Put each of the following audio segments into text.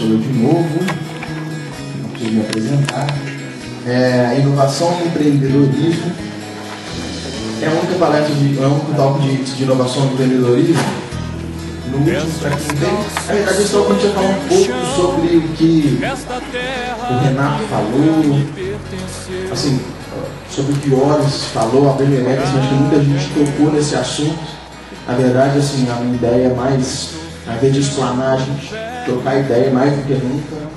sou eu de novo, não preciso me apresentar. Inovação e empreendedorismo. É a única palestra, é o único talk de inovação e empreendedorismo. No último, para quem tem, na verdade, esse talk a gente vai falar um pouco sobre o que o Renato falou, assim, sobre o que o Oris falou, a Bemelec, assim, acho que muita gente tocou nesse assunto. Na verdade, assim, a minha ideia é mais, ao invés de explanar, a gente trocar ideia mais do que nunca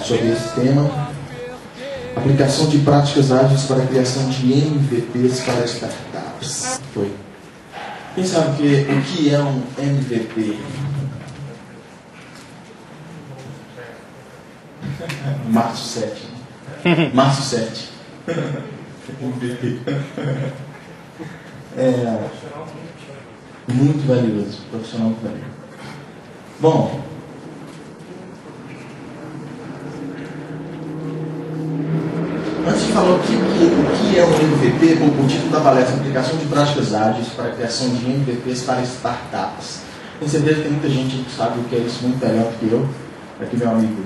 sobre esse tema. Aplicação de práticas ágeis para a criação de MVPs para startups. Foi. Quem sabe o que é um MVP? Março 7. Março 7. MVP. Muito valioso. Profissional muito valioso. Bom. Antes de falar o que é um MVP, o título da palestra, Aplicação de Práticas Ágeis para a Criação de MVPs para Startups. Tenho certeza que tem muita gente que sabe o que é isso muito melhor do que eu. Aqui meu amigo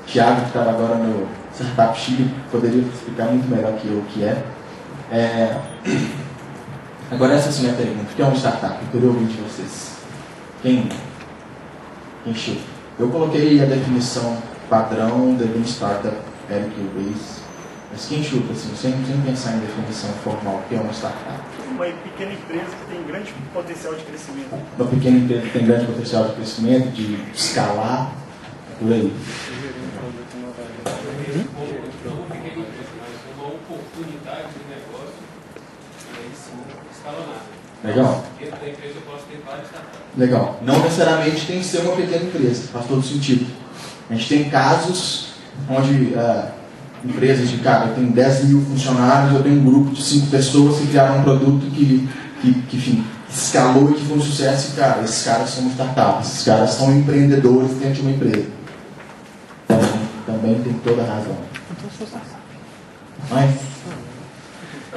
Thiago, que estava agora no Startup Chile, poderia explicar muito melhor que eu o que é. Agora essa sim é a pergunta. O que é uma startup? Eu queria ouvir de vocês. Quem chuta? Eu coloquei a definição padrão da Lean Startup, Eric Weiss. Mas quem chuta, assim, sem pensar em definição formal, o que é uma startup? Uma pequena empresa que tem grande potencial de crescimento. Uma pequena empresa que tem grande potencial de crescimento, de escalar, por aí. Uma oportunidade de negócio escalonada. Legal? Dentro da empresa eu posso ter várias startups. Legal. Não necessariamente tem que ser uma pequena empresa, faz todo sentido. A gente tem casos onde empresas de, cara, eu tenho 10 mil funcionários, eu tenho um grupo de 5 pessoas que criaram um produto que enfim, escalou e que foi um sucesso. E, cara, esses caras são startups, esses caras são empreendedores dentro de uma empresa. Também tem toda a razão. Então eu sou startup. Mas...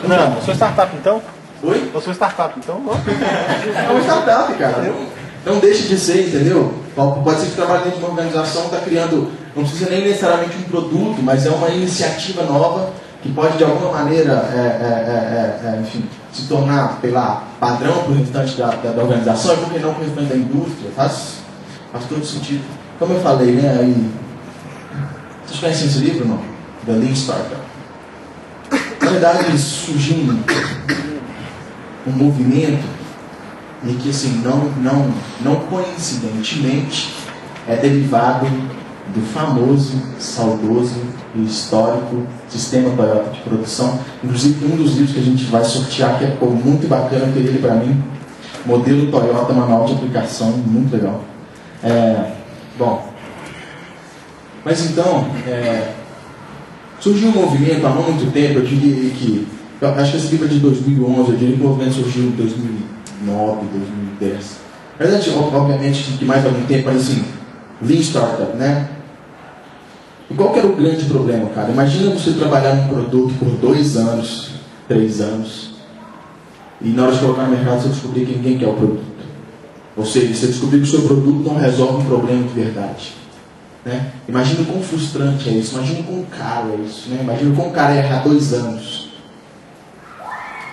Não, eu sou startup então? Oi? Eu sou startup então? É uma startup, cara. Não deixe de ser, entendeu? Pode ser que trabalhe dentro de uma organização, está criando, não precisa nem necessariamente um produto, mas é uma iniciativa nova que pode de alguma maneira, enfim, se tornar, sei lá, padrão para o restante da organização e por que não para o restante da indústria. Faz todo sentido. Como eu falei, né? Aí, vocês conhecem esse livro, não? The Lean Startup. Na verdade, surgiu um movimento e que, assim, não coincidentemente é derivado do famoso, saudoso e histórico sistema Toyota de produção. Inclusive, um dos livros que a gente vai sortear, que é muito bacana, que ele para mim, Modelo Toyota, Manual de Aplicação, muito legal. Bom, mas então, surgiu um movimento há muito tempo, eu diria que, eu acho que esse livro é de 2011, eu diria que o movimento surgiu em 2009, 2010. Na verdade, obviamente, que mais algum tempo, mas assim, Lean Startup, né? E qual que era o grande problema, cara? Imagina você trabalhar num produto por 2 anos, 3 anos, e na hora de colocar no mercado você descobrir que ninguém quer o produto. Ou seja, você descobrir que o seu produto não resolve um problema de verdade. Né? Imagina o quão frustrante é isso, imagina o quão caro é isso, né? Imagina o quão caro é errar 2 anos.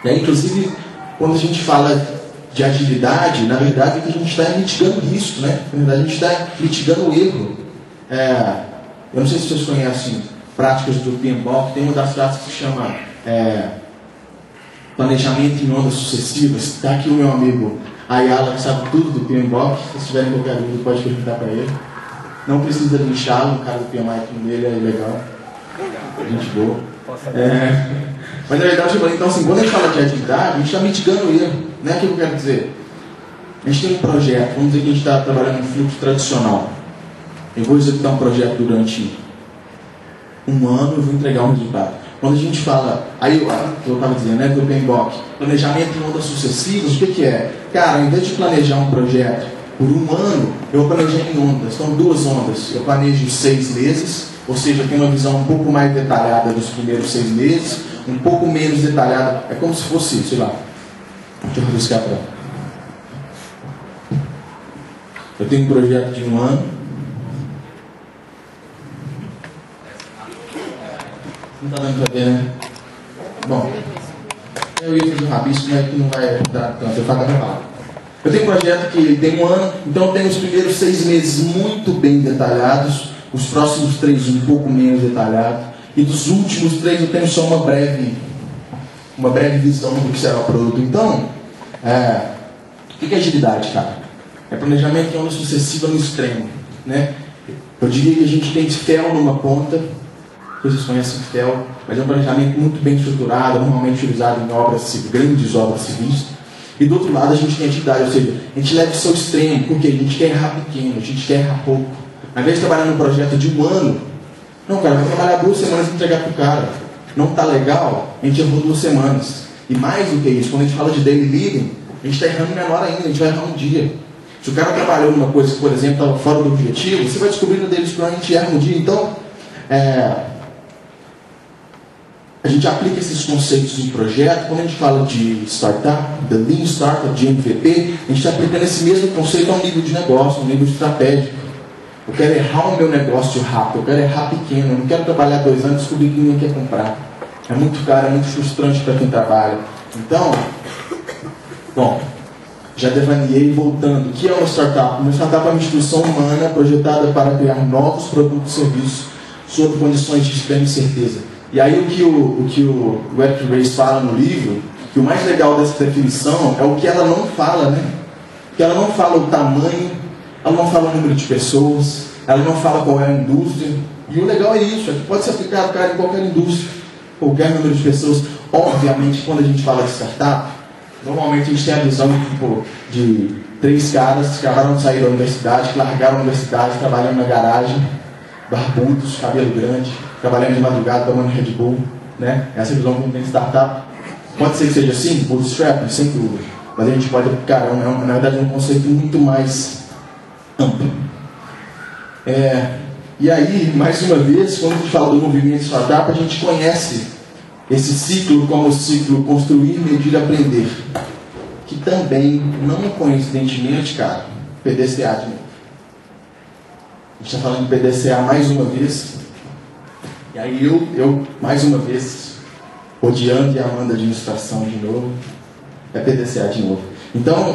Inclusive, quando a gente fala de agilidade, na verdade a gente está mitigando risco, né? Na verdade a gente está mitigando o erro. Eu não sei se vocês conhecem práticas do PMBOK, tem uma das práticas que se chama planejamento em ondas sucessivas. Está aqui o meu amigo Ayala, que sabe tudo do PMBOK. Se vocês tiverem qualquer dúvida, pode perguntar para ele. Não precisa linchá-lo, o cara do PMI aqui nele é legal. Gente boa. Mas na verdade, então assim, quando a gente fala de agilidade, a gente está mitigando o erro. Não é aquilo que eu quero dizer. A gente tem um projeto, vamos dizer que a gente está trabalhando em fluxo tradicional. Eu vou executar um projeto durante 1 ano e vou entregar um resultado. Quando a gente fala, aí eu estava dizendo, né, do PMBOK, planejamento em ondas sucessivas, o que é? Cara, ao invés de planejar um projeto por 1 ano, eu planejei em ondas. Então, 2 ondas. Eu planejo 6 meses, ou seja, eu tenho uma visão um pouco mais detalhada dos primeiros 6 meses, um pouco menos detalhada. É como se fosse, sei lá, deixa eu riscar para. Eu tenho um projeto de 1 ano, Não tá dando pra ver, né? Bom, eu ia fazer um rabisco, mas que não vai dar tanto, eu falo da palavra. Eu tenho um projeto que tem 1 ano, então eu tenho os primeiros 6 meses muito bem detalhados, os próximos 3 um pouco menos detalhados, e dos últimos 3 eu tenho só uma breve visão do que será o produto. Então, o que é agilidade, cara? É planejamento em onda sucessiva no extremo, né? Eu diria que a gente tem FEL numa ponta, vocês conhecem FEL, mas é um planejamento muito bem estruturado, normalmente utilizado em grandes obras civis. E do outro lado a gente tem agilidade, ou seja, a gente leva isso ao extremo, porque a gente quer errar pequeno, a gente quer errar pouco. Ao invés de trabalhar num projeto de 1 ano, não, cara, vai trabalhar 2 semanas e entregar para o cara. Não está legal, a gente errou 2 semanas. E mais do que isso, quando a gente fala de daily living, a gente está errando menor ainda, a gente vai errar um dia. Se o cara trabalhou numa coisa que, por exemplo, estava fora do objetivo, você vai descobrir no daily scrum, a gente erra um dia. Então, a gente aplica esses conceitos em projeto. Quando a gente fala de startup, de Lean Startup, de MVP, a gente está aplicando esse mesmo conceito a um nível de negócio, a um nível estratégico. Eu quero errar o meu negócio rápido, eu quero errar pequeno, eu não quero trabalhar 2 anos e descobrir que ninguém quer comprar. É muito caro, é muito frustrante para quem trabalha. Então, bom, já devaneei voltando. O que é uma startup? Uma startup é uma instituição humana projetada para criar novos produtos e serviços sob condições de extrema incerteza. E aí o que o Eric Ries fala no livro, que o mais legal dessa definição é o que ela não fala, né? Que ela não fala o tamanho, ela não fala o número de pessoas, ela não fala qual é a indústria. E o legal é isso, é que pode ser aplicado, cara, em qualquer indústria, qualquer número de pessoas. Obviamente, quando a gente fala de startup, normalmente a gente tem a visão de 3 caras que acabaram de sair da universidade, que largaram a universidade, trabalhando na garagem, barbudos, cabelo grande, trabalhando de madrugada, tomando Red Bull, né? Essa é a visão que tem de startup. Pode ser que seja assim, bootstrap, sem dúvida. Mas a gente pode aplicar, na verdade é um conceito muito mais amplo. E aí, mais uma vez, quando a gente fala do movimento startup, a gente conhece esse ciclo como o ciclo construir, medir, aprender. Que também, não coincidentemente, cara, PDCA de novo. A gente está falando de PDCA mais uma vez. E aí eu mais uma vez, odiando e amando a administração de novo, é PDCA de novo. Então,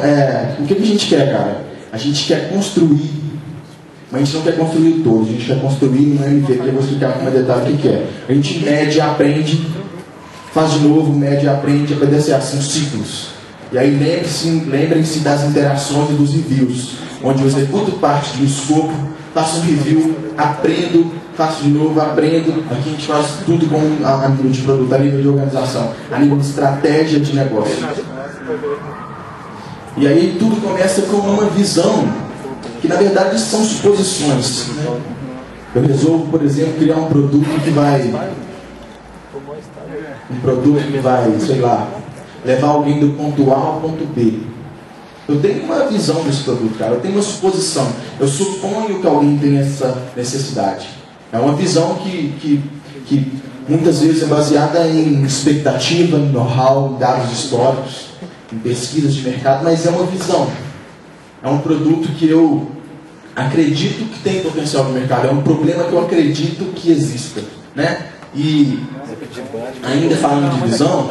o que a gente quer, cara? A gente quer construir, mas a gente não quer construir todo, a gente quer construir no MVP, que eu vou explicar com mais detalhe o que é. A gente mede, aprende, faz de novo, mede, aprende, a PDCA são ciclos. E aí lembrem-se das interações e dos reviews, onde eu executo parte de um escopo, faço um review, aprendo, faço de novo, aprendo. Aqui a gente faz tudo a nível de produto, a nível de organização, a nível de estratégia de negócio. E aí tudo começa com uma visão, que na verdade são suposições, né? Eu resolvo, por exemplo, criar um produto que vai, sei lá, levar alguém do ponto A ao ponto B. Eu tenho uma visão desse produto, cara. Eu tenho uma suposição. Eu suponho que alguém tem essa necessidade. É uma visão que muitas vezes é baseada em expectativa, em know-how, em dados históricos, em pesquisas de mercado, mas é uma visão. É um produto que eu acredito que tem potencial no mercado. É um problema que eu acredito que exista, né? E ainda falando de visão,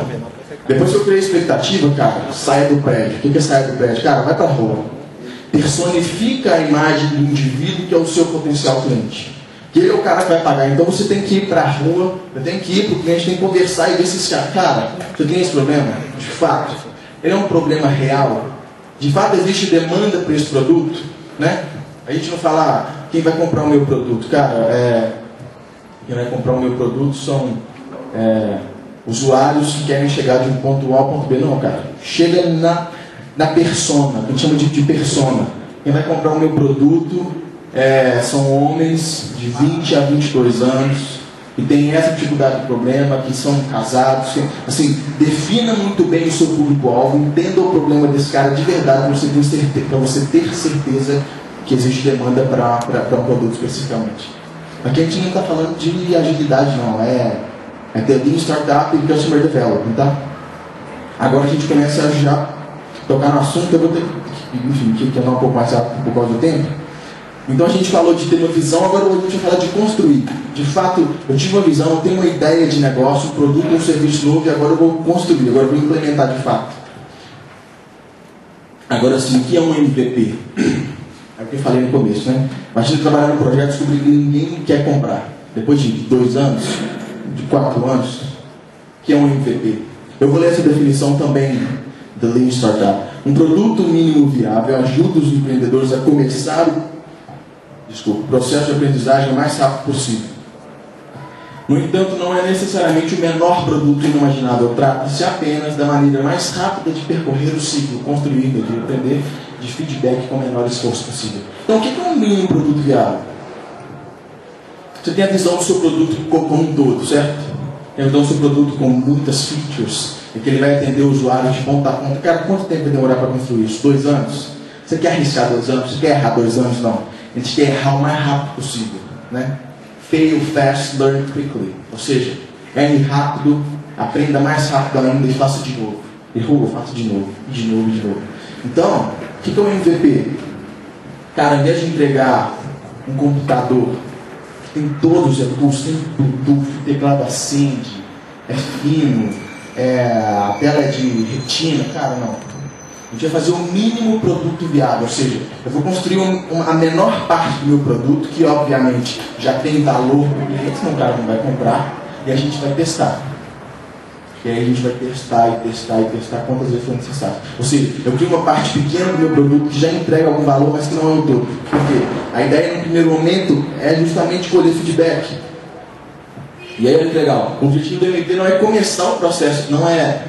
depois que eu criei expectativa, cara, saia do prédio. O que é sair do prédio? Cara, vai pra rua. Personifica a imagem do indivíduo que é o seu potencial cliente. Que ele é o cara que vai pagar. Então você tem que ir pra rua, você tem que ir pro cliente, tem que conversar e ver se esse cara, você tem esse problema? De fato, ele é um problema real. De fato existe demanda para esse produto, né? A gente não fala, quem vai comprar o meu produto? Cara, quem vai comprar o meu produto são usuários que querem chegar de um ponto A ao ponto B. Não, cara. Chega na persona, a gente chama de persona. Quem vai comprar o meu produto são homens de 20 a 22 anos que têm essa dificuldade de problema, que são casados. Assim, defina muito bem o seu público-alvo, entenda o problema desse cara de verdade, para você ter certeza que existe demanda para um produto especificamente. Aqui a gente não está falando de agilidade, não. É The Lean Startup e Customer Development, tá? Agora a gente começa a já tocar no assunto. Eu vou ter que andar um pouco mais rápido por causa do tempo. Então a gente falou de ter uma visão, agora a gente vai falar de construir. De fato, eu tive uma visão, eu tenho uma ideia de negócio, um produto, um serviço novo, e agora eu vou construir, agora eu vou implementar de fato. Agora sim, o que é um MVP? É o que eu falei no começo, né? Imagina trabalhar num projeto e descobrir que ninguém quer comprar. Depois de 2 anos, de 4 anos, o que é um MVP? Eu vou ler essa definição também da Lean Startup. Um produto mínimo viável ajuda os empreendedores a começar o processo de aprendizagem o mais rápido possível. No entanto, não é necessariamente o menor produto inimaginável. Trata-se apenas da maneira mais rápida de percorrer o ciclo, construir, de aprender, de feedback com o menor esforço possível. Então, o que é um mínimo produto viável? Você tem a visão do seu produto como um todo, certo? Tem a visão do seu produto com muitas features, e que ele vai atender o usuário de ponta a ponta. Cara, quanto tempo vai demorar para construir isso? 2 anos? Você quer arriscar 2 anos? Você quer errar 2 anos? Não. A gente quer errar o mais rápido possível, né? Fail fast, learn quickly. Ou seja, erre rápido, aprenda mais rápido ainda e faça de novo. Errou, faça de novo, de novo, de novo. Então, o que é um MVP? Cara, ao invés de entregar um computador que tem todos os recursos, tem Bluetooth, o teclado acende, é fino, a tela é de retina, cara, não. A gente vai fazer o mínimo produto viável, ou seja, eu vou construir a menor parte do meu produto, que obviamente já tem valor para o cliente, senão o cara não vai comprar, e a gente vai testar. E aí a gente vai testar e testar e testar quantas vezes for necessário. Ou seja, eu crio uma parte pequena do meu produto que já entrega algum valor, mas que não é o todo. Por quê? A ideia no primeiro momento é justamente colher feedback. E aí olha que legal, o objetivo do MVP não é começar o processo, não é...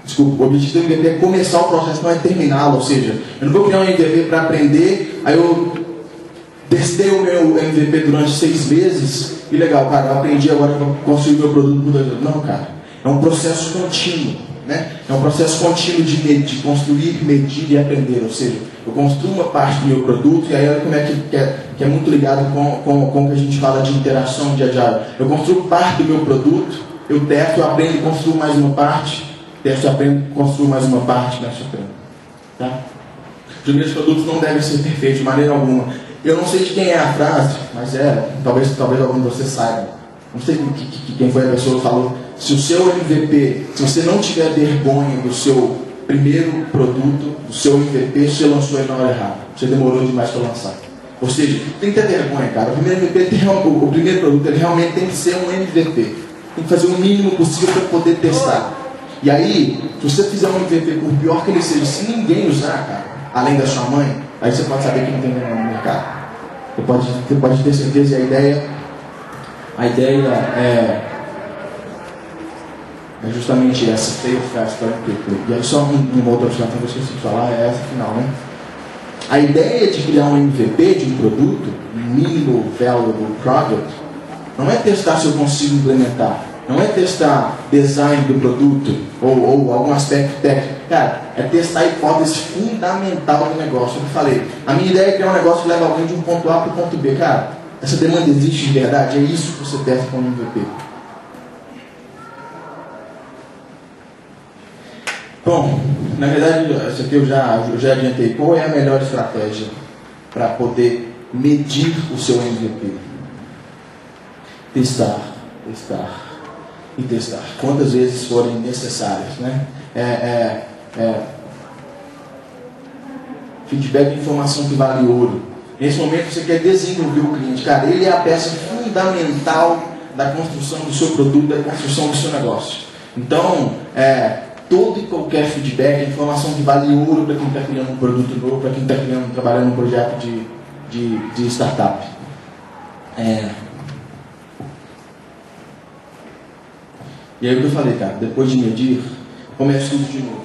Desculpa, o objetivo do MVP é começar o processo, não é terminá-lo. Ou seja, eu não vou criar um MVP para aprender, aí eu testei o meu MVP durante 6 meses, e legal, cara, eu aprendi, agora eu vou construir meu produto por 2 anos. Não, cara, é um processo contínuo, né? É um processo contínuo de medir, construir, medir e aprender. Ou seja, eu construo uma parte do meu produto, e aí olha como é que é muito ligado com o que a gente fala de interação de agile. Eu construo parte do meu produto, eu testo, eu aprendo e construo mais uma parte. Teste, aprendo, construo mais uma parte, teste, aprendo. Tá? Os primeiros produtos não devem ser perfeitos de maneira alguma. Eu não sei de quem é a frase, mas talvez algum de vocês saiba. Não sei quem foi a pessoa que falou. Se o seu MVP, se você não tiver vergonha do seu primeiro produto, do seu MVP, você lançou ele na hora errada. Você demorou demais para lançar. Ou seja, tem que ter vergonha, cara. O primeiro MVP, o primeiro produto, ele realmente tem que ser um MVP. Tem que fazer o mínimo possível para poder testar. E aí, se você fizer um MVP, por pior que ele seja, se ninguém usar, cara, além da sua mãe, aí você pode saber que não tem nenhum no mercado. Você pode ter certeza. E a ideia é justamente essa, fail fast, learn quickly. E aí só uma outra observação que eu esqueci de falar, é essa final, né? A ideia de criar um MVP de um produto, Minimal Valuable Product, não é testar se eu consigo implementar. Não é testar design do produto ou algum aspecto técnico. Cara, é testar a hipótese fundamental do negócio. Como eu falei, a minha ideia é criar um negócio que leva alguém de um ponto A para o ponto B. Cara, essa demanda existe de verdade? É isso que você testa com o MVP. Bom, na verdade, isso aqui eu já adiantei. Qual é a melhor estratégia para poder medir o seu MVP? Testar e testar, quantas vezes forem necessárias, né? Feedback é informação que vale ouro. Nesse momento você quer desenvolver o cliente, cara, ele é a peça fundamental da construção do seu produto, da construção do seu negócio. Então, todo e qualquer feedback é informação que vale ouro para quem está criando um produto novo, para quem está trabalhando um projeto de startup. E aí o que eu falei, cara, depois de medir, começa tudo de novo.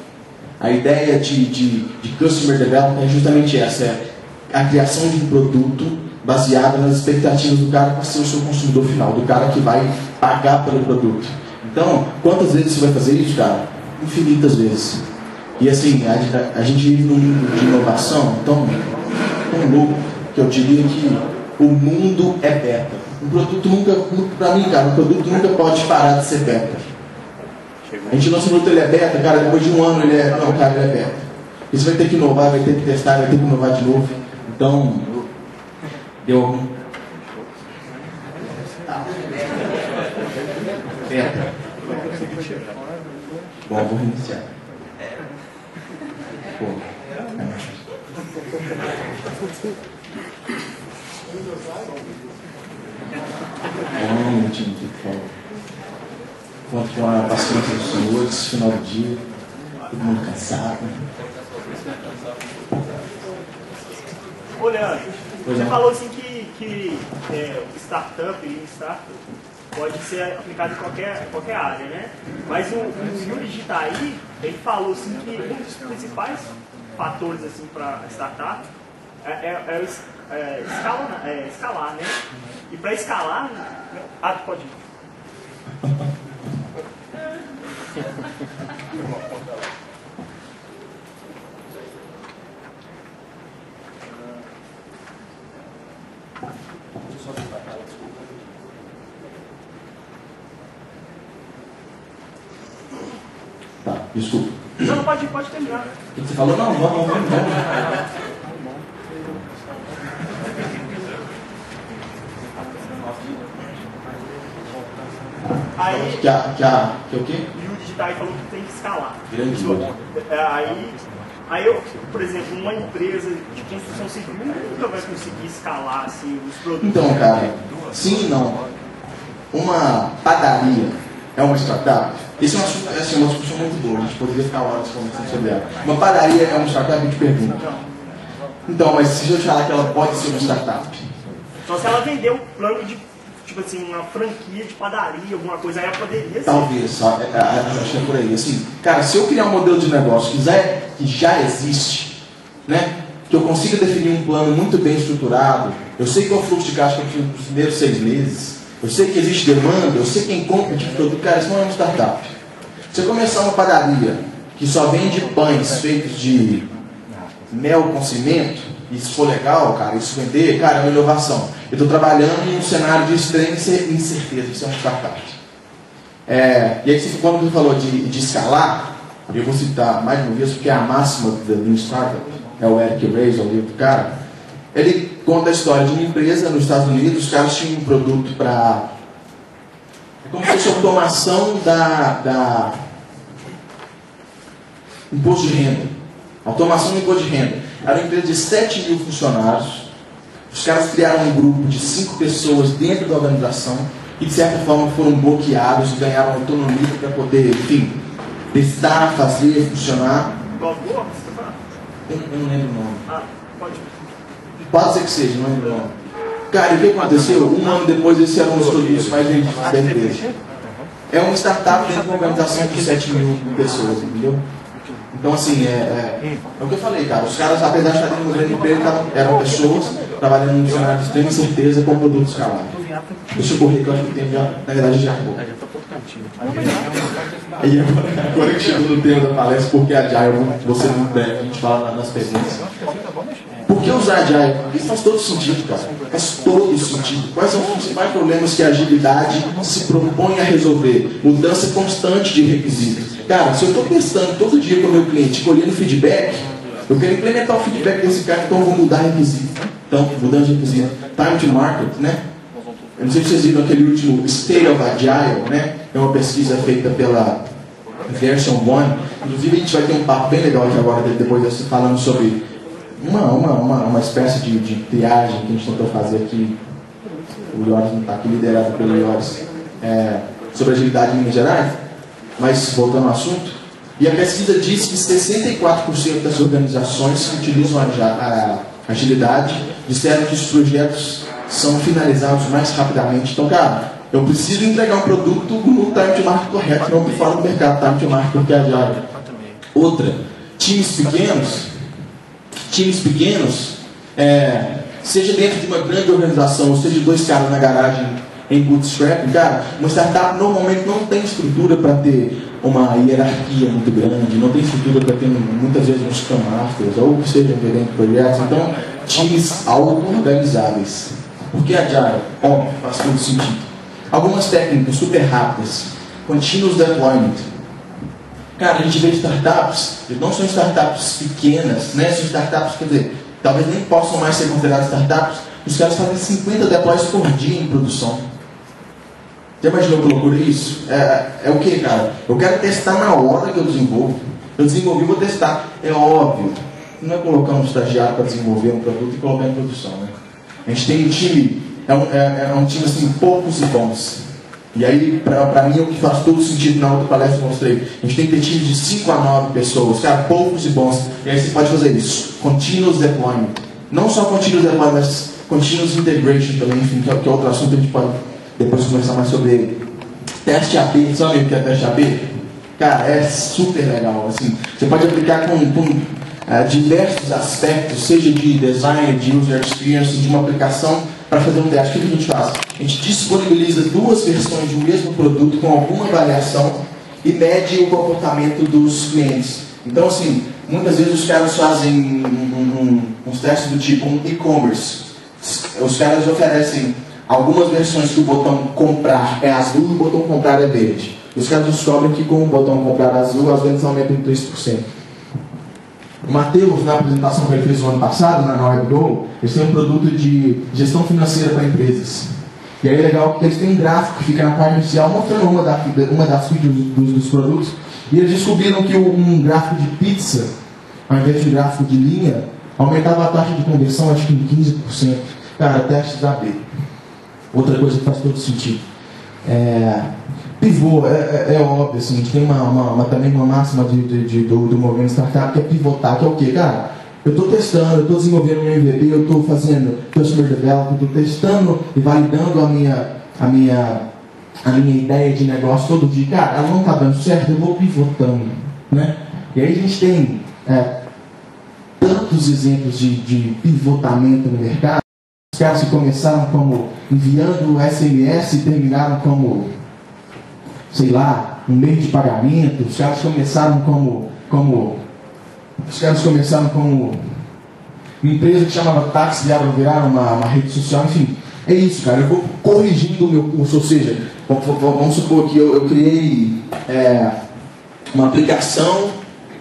A ideia de Customer Development é justamente essa, é a criação de um produto baseado nas expectativas do cara para ser o seu consumidor final, do cara que vai pagar pelo produto. Então, quantas vezes você vai fazer isso, cara? Infinitas vezes. E assim, a gente vive num mundo de inovação tão louco que eu diria que o mundo é beta. Um produto nunca, pra mim, cara, um produto nunca pode parar de ser beta. A gente lança um produto, ele é beta, cara, depois de um ano ele é beta. E você vai ter que inovar, vai ter que testar, vai ter que inovar de novo. Então, Deu algum? Tá. Tenta. Bom, vou reiniciar. Pô. Um minutinho, por favor. Conto com a paciência dos senhores, final do dia, todo mundo cansado. Ô, Leandro, você falou assim que startup e startup pode ser aplicado em qualquer área, né? Mas o Yuri Gitaí, ele falou assim que um dos principais fatores assim, para startup é escalar, né? E para escalar... Ah, tu pode ir. Tá, desculpa. Não, pode terminar. O que você falou? Não, vamos. Aí, que o quê? e o digital falou que tem que escalar. Grande. Aí eu, por exemplo, uma empresa de construção civil nunca vai conseguir escalar assim, os produtos. Então, cara, sim e não. Uma padaria é uma startup? Esse é um assunto, assim, uma discussão muito boa, a gente poderia ficar horas conversando sobre ela. Uma padaria é uma startup? Eu te pergunto. Então, mas se eu te falar que ela pode ser uma startup? Só se ela vender um plano de, tipo assim, uma franquia de padaria, alguma coisa, aí ela poderia ser. Talvez, acho que é por aí. Assim, cara, se eu criar um modelo de negócio que já existe, né? Que eu consiga definir um plano muito bem estruturado, eu sei qual é o fluxo de caixa que eu preciso nos primeiros 6 meses, eu sei que existe demanda, eu sei quem compra de produto, cara, isso não é uma startup. Se eu começar uma padaria que só vende pães feitos de mel com cimento, isso for legal, cara, isso vender, cara, é uma inovação. Eu estou trabalhando em um cenário de extrema incerteza, isso é uma startup. E aí, quando você falou de escalar, eu vou citar mais uma vez, porque é a máxima da Lean Startup, é o Eric Ries, o livro do cara. Ele conta a história de uma empresa nos Estados Unidos, os caras tinham um produto para... É como se fosse a automação da imposto de renda. Automação do imposto de renda. Era uma empresa de 7 mil funcionários. Os caras criaram um grupo de 5 pessoas dentro da organização e, de certa forma, foram bloqueados e ganharam autonomia para poder, enfim, testar, fazer, funcionar. Eu não lembro o nome. Ah, pode. Pode ser que seja, não lembro o nome. Cara, e o que aconteceu? Um ano depois, esse era um dos produtos mais vendidos da empresa. É uma startup dentro de uma organização de 7 mil pessoas, entendeu? Então, assim, é o que eu falei, cara. Os caras, apesar de estarem numa grande empresa, eram pessoas trabalhando num cenário de extrema incerteza com produtos escaláveis. Deixa eu correr, que eu acho que o tempo já, na verdade, já acabou. Aí agora que chegou no tema da palestra, porque Agile, você não deve, a gente fala nas perguntas. Por que usar Agile? Isso faz todo sentido, cara. Faz todo sentido. Quais são os principais problemas que a agilidade se propõe a resolver? Mudança constante de requisitos. Cara, se eu estou testando todo dia com o meu cliente, colhendo feedback, eu quero implementar o feedback desse cara, então eu vou mudar requisito. Então, mudando de requisito. Time to market, né? Eu não sei se vocês viram aquele último State of Agile, né? É uma pesquisa feita pela Version One. Inclusive, a gente vai ter um papo bem legal aqui agora, depois dessa, falando sobre uma espécie de triagem que a gente tentou fazer aqui. O Ioris não está aqui, liderado pelo Ioris, sobre agilidade em Minas Gerais. Mas, voltando ao assunto, e a pesquisa diz que 64% das organizações que utilizam a agilidade disseram que os projetos são finalizados mais rapidamente. Então, cara, eu preciso entregar um produto no time to market correto, não por fora do mercado, time to market, porque é agile. Outra, times pequenos, seja dentro de uma grande organização, ou seja, 2 caras na garagem em bootstrap, cara, uma startup normalmente não tem estrutura para ter uma hierarquia muito grande, não tem estrutura para ter muitas vezes uns Scrum Masters, ou que sejam gerentes de projetos, então, times auto-organizáveis. Por que Agile? Óbvio, faz todo sentido. Algumas técnicas super rápidas, continuous deployment. Cara, a gente vê startups, não são startups pequenas, né? São startups, quer dizer, talvez nem possam mais ser consideradas startups, Os caras fazem 50 deploys por dia em produção. Já imaginou que loucura isso? É o que, cara? Eu quero testar na hora que eu desenvolvo. Eu desenvolvi, vou testar. É óbvio. Não é colocar um estagiário para desenvolver um produto e colocar em produção, né? A gente tem um time, é um time assim, poucos e bons. E aí, pra mim, é o que faz todo sentido na outra palestra que eu mostrei. A gente tem que ter times de 5 a 9 pessoas, cara, poucos e bons. E aí você pode fazer isso. Continuous deployment. Não só continuous deployment, mas continuous integration também, enfim, que é outro assunto que a gente pode depois conversar mais sobre ele. Teste AB, sabe o que é teste AB? Cara, é super legal. Assim, você pode aplicar com diversos aspectos, seja de design, de user experience, de uma aplicação para fazer um teste. O que a gente faz? A gente disponibiliza 2 versões de um mesmo produto com alguma variação e mede o comportamento dos clientes. Então, assim, muitas vezes os caras fazem uns testes do tipo um e-commerce. Os caras oferecem algumas versões que o botão comprar é azul e o botão comprar é verde. Os caras descobrem que com o botão comprar azul as vendas aumentam em 3%. O Matheus, na apresentação que ele fez no ano passado, na WebGo, eles têm um produto de gestão financeira para empresas. E aí é legal que eles têm um gráfico que fica na parte inicial mostrando uma das features dos produtos. E eles descobriram que um gráfico de pizza, ao invés de gráfico de linha, aumentava a taxa de conversão acho que em 15%. Cara, testes AB. Outra coisa que faz todo sentido. Pivô, é óbvio, assim, a gente tem também uma máxima do movimento startup que é pivotar, que é o quê? Cara, eu estou testando, eu estou desenvolvendo meu MVP, eu estou fazendo customer development, eu estou testando e validando a minha ideia de negócio todo dia. Cara, ela não está dando certo, eu vou pivotando, né? E aí a gente tem tantos exemplos de pivotamento no mercado. Os caras que começaram como enviando SMS e terminaram como, sei lá, um meio de pagamento. Os caras começaram como uma empresa que chamava táxi, viraram uma rede social, enfim. É isso, cara. Eu vou corrigindo o meu curso, ou seja, vamos supor que eu criei uma aplicação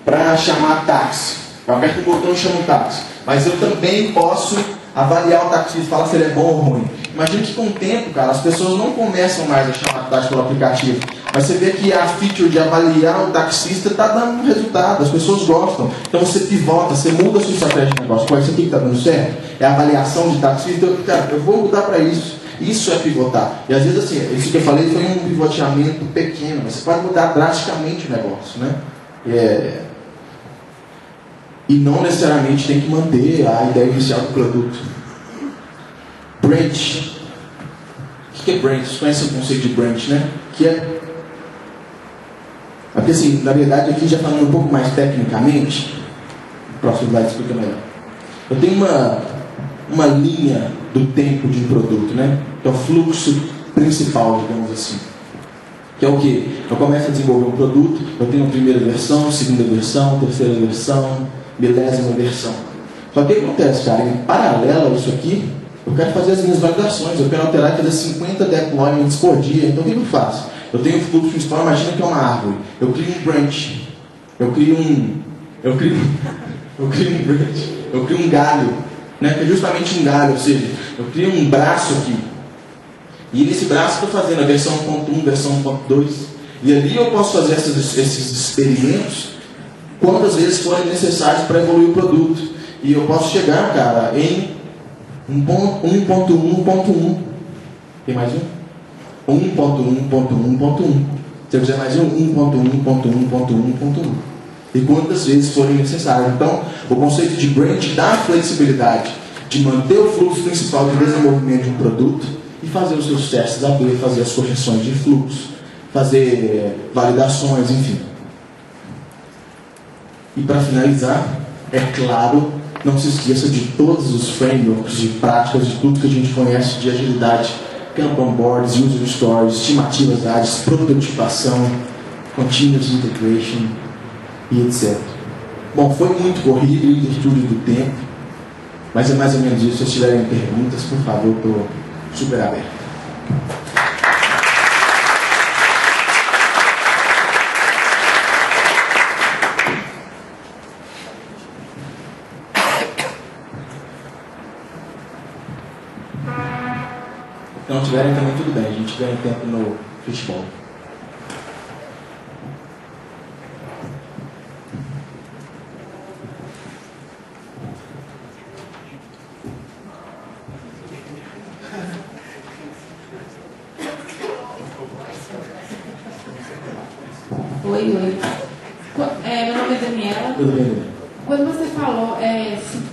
para chamar táxi. Eu aperto o botão e chamo um táxi. Mas eu também posso avaliar o taxista, falar se ele é bom ou ruim. Imagina que com o tempo, cara, as pessoas não começam mais a chamar táxi pelo aplicativo. Mas você vê que a feature de avaliar o taxista está dando resultado, as pessoas gostam. Então você pivota, você muda a sua estratégia de negócio. Pô, isso aqui que está dando certo? É a avaliação de taxista. Eu vou mudar para isso. Isso é pivotar. E às vezes assim, isso que eu falei foi um pivoteamento pequeno, mas você pode mudar drasticamente o negócio, né? E não necessariamente tem que manter a ideia inicial do produto. Branch. O que é branch? Vocês conhecem o conceito de branch, né? Que é... Porque assim, na verdade, aqui já falando um pouco mais tecnicamente, o próximo slide explica melhor. Eu tenho uma linha do tempo de um produto, né? Que é o fluxo principal, digamos assim. Que é o quê? Eu começo a desenvolver um produto, eu tenho a primeira versão, segunda versão, terceira versão, milésima versão. Só que o que acontece, cara? Em paralelo a isso aqui, eu quero fazer as minhas validações, eu quero alterar e fazer 50 deployments por dia. Então o que eu faço? Eu tenho um fluxo principal, imagina que é uma árvore. Eu crio um branch. Eu crio um galho, né? Que é justamente um galho, ou seja, eu crio um braço aqui. E nesse braço eu estou fazendo a versão 1.1, versão 1.2. E ali eu posso fazer esses experimentos quantas vezes forem necessários para evoluir o produto. E eu posso chegar, cara, em 1.1. Tem mais um? 1.1. Se eu quiser mais um, 1.1. E quantas vezes forem necessárias. Então, o conceito de branch dá a flexibilidade de manter o fluxo principal de desenvolvimento de um produto e fazer os seus testes AB, fazer as correções de fluxo, fazer validações, enfim. E para finalizar, é claro, não se esqueça de todos os frameworks, de práticas, de tudo que a gente conhece de agilidade, Kanban boards, user stories, estimativas ágeis, prototipação, continuous integration e etc. Bom, foi muito corrido em virtude do tempo, mas é mais ou menos isso. Se vocês tiverem perguntas, por favor, estou super aberto. não tiverem também tudo bem, a gente ganha tempo no futebol. Oi. Meu nome é Daniela. Tudo bem, Daniela? Quando você falou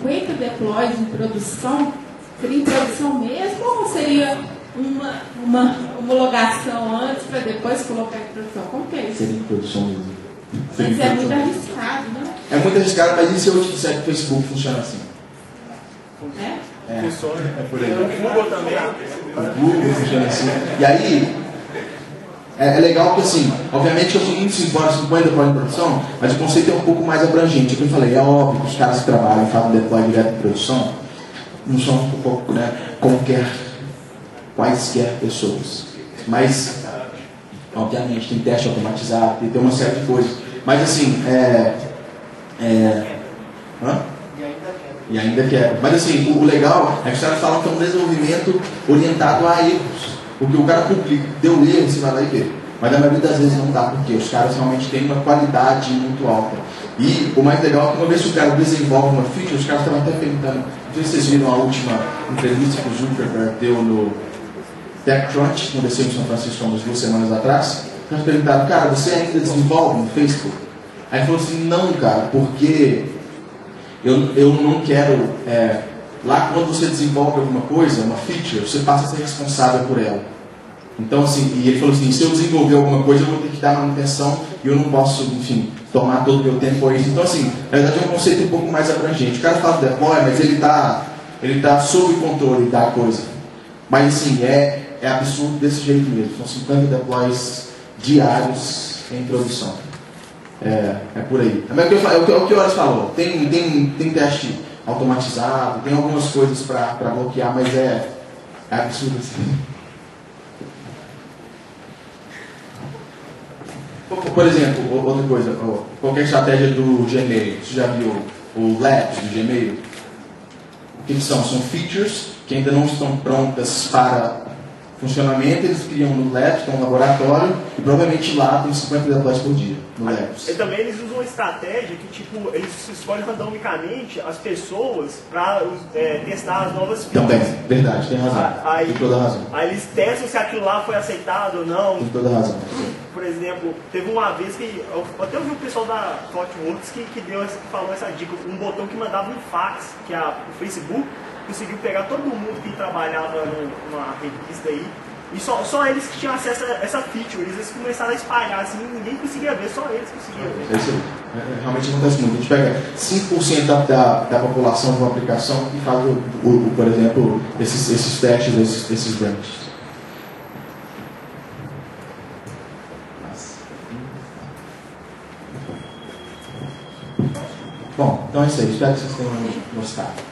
50 deploys em produção, seria em produção mesmo ou seria uma homologação antes para depois colocar em produção? Como que é isso? Seria em produção mesmo. Mas é muito arriscado, né? É muito arriscado, mas e se eu te disser que o Facebook funciona assim? É? Funciona. É por aí. O Google também. O Google funciona assim. E aí, é legal que assim, obviamente eu sou muito 50 deploy em produção, mas o conceito é um pouco mais abrangente. Como eu falei, é óbvio que os caras que trabalham e fazem deploy direto em produção não são um pouco, né, quaisquer pessoas. Mas, obviamente, tem teste automatizado, tem uma série de coisas. Mas assim, E ainda quer. Mas assim, o legal é que os caras falam que é um desenvolvimento orientado a erros. Porque o cara publica, deu erro, você vai lá e vê. Mas na maioria das vezes não dá, porque os caras realmente têm uma qualidade muito alta. E o mais legal é que uma vez que o cara desenvolve uma feature, os caras estavam até perguntando, não sei se vocês viram a última entrevista que o Zuckerberg deu no TechCrunch, que aconteceu em São Francisco há umas 2 semanas atrás. Eles perguntaram, cara, você ainda desenvolve no Facebook? Aí ele falou assim, não, cara, porque eu não quero... lá quando você desenvolve alguma coisa, uma feature, você passa a ser responsável por ela. Então assim, e ele falou assim, se eu desenvolver alguma coisa, eu vou ter que dar manutenção e eu não posso, enfim, tomar todo o meu tempo com isso. Então assim, na verdade é um conceito um pouco mais abrangente. O cara fala de deploy, mas ele tá sob controle da coisa. Mas assim, é absurdo desse jeito mesmo. São 50 deploys diários em produção. É por aí. É o que o Horas falou. Tem teste automatizado, tem algumas coisas para bloquear, mas é absurdo assim. Por exemplo, outra coisa, qualquer estratégia do Gmail, você já viu o Labs do Gmail? O que são? São features que ainda não estão prontas para funcionamento, eles criam no Labs, que é um laboratório, e provavelmente lá tem 50 deploys por dia, no Labs. E também eles usam uma estratégia que, tipo, eles escolhem randomicamente as pessoas para testar as novas features. Também, verdade, tem razão. Tem toda a razão. Aí eles testam se aquilo lá foi aceitado ou não. Tem toda a razão. Por exemplo, teve uma vez que eu até ouvi o pessoal da ThoughtWorks que falou essa dica, um botão que mandava um fax, que o Facebook conseguiu pegar todo mundo que trabalhava numa revista aí, e só eles que tinham acesso a essa feature, eles começaram a espalhar assim, ninguém conseguia ver, só eles conseguiam ver. É isso aí. Realmente acontece muito. A gente pega 5% da população de uma aplicação e faz, por exemplo, esses testes, esses branches. Bom, então é isso aí. Espero que vocês tenham gostado.